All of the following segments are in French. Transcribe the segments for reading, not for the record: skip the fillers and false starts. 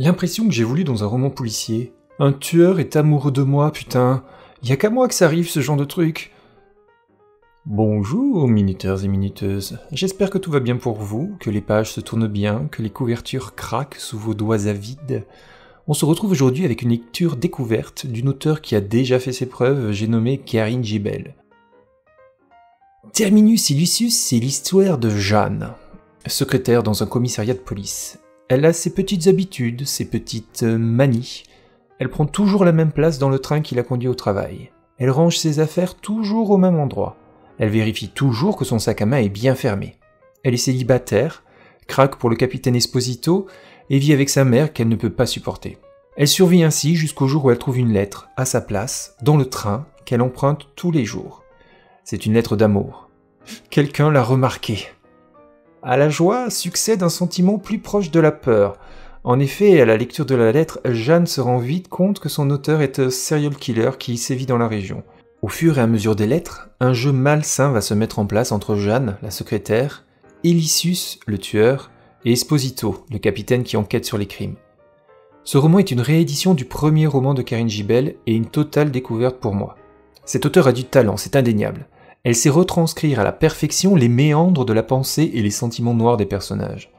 L'impression que j'ai voulu dans un roman policier. Un tueur est amoureux de moi, putain. Y a qu'à moi que ça arrive, ce genre de truc. Bonjour, minuteurs et minuteuses. J'espère que tout va bien pour vous, que les pages se tournent bien, que les couvertures craquent sous vos doigts avides. On se retrouve aujourd'hui avec une lecture découverte d'une auteure qui a déjà fait ses preuves, j'ai nommé Karine Gibel. Terminus Illusus, c'est l'histoire de Jeanne, secrétaire dans un commissariat de police. Elle a ses petites habitudes, ses petites manies. Elle prend toujours la même place dans le train qui la conduit au travail. Elle range ses affaires toujours au même endroit. Elle vérifie toujours que son sac à main est bien fermé. Elle est célibataire, craque pour le capitaine Esposito et vit avec sa mère qu'elle ne peut pas supporter. Elle survit ainsi jusqu'au jour où elle trouve une lettre à sa place, dans le train, qu'elle emprunte tous les jours. C'est une lettre d'amour. Quelqu'un l'a remarqué. À la joie succède un sentiment plus proche de la peur. En effet, à la lecture de la lettre, Jeanne se rend vite compte que son auteur est un serial killer qui sévit dans la région. Au fur et à mesure des lettres, un jeu malsain va se mettre en place entre Jeanne, la secrétaire, Illusus, le tueur, et Esposito, le capitaine qui enquête sur les crimes. Ce roman est une réédition du premier roman de Karine Gibel et une totale découverte pour moi. Cette auteure a du talent, c'est indéniable. Elle sait retranscrire à la perfection les méandres de la pensée et les sentiments noirs des personnages.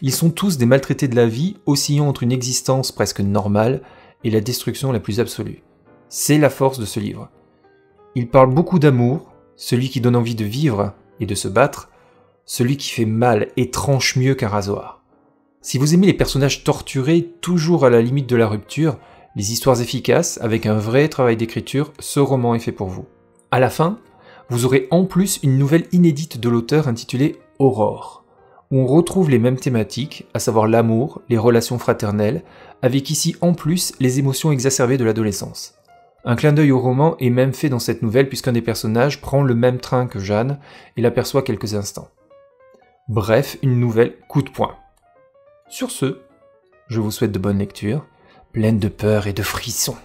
Ils sont tous des maltraités de la vie, oscillant entre une existence presque normale et la destruction la plus absolue. C'est la force de ce livre. Il parle beaucoup d'amour, celui qui donne envie de vivre et de se battre, celui qui fait mal et tranche mieux qu'un rasoir. Si vous aimez les personnages torturés, toujours à la limite de la rupture, les histoires efficaces, avec un vrai travail d'écriture, ce roman est fait pour vous. À la fin, vous aurez en plus une nouvelle inédite de l'auteur intitulée Aurore, où on retrouve les mêmes thématiques, à savoir l'amour, les relations fraternelles, avec ici en plus les émotions exacerbées de l'adolescence. Un clin d'œil au roman est même fait dans cette nouvelle puisqu'un des personnages prend le même train que Jeanne et l'aperçoit quelques instants. Bref, une nouvelle coup de poing. Sur ce, je vous souhaite de bonnes lectures, pleines de peur et de frissons.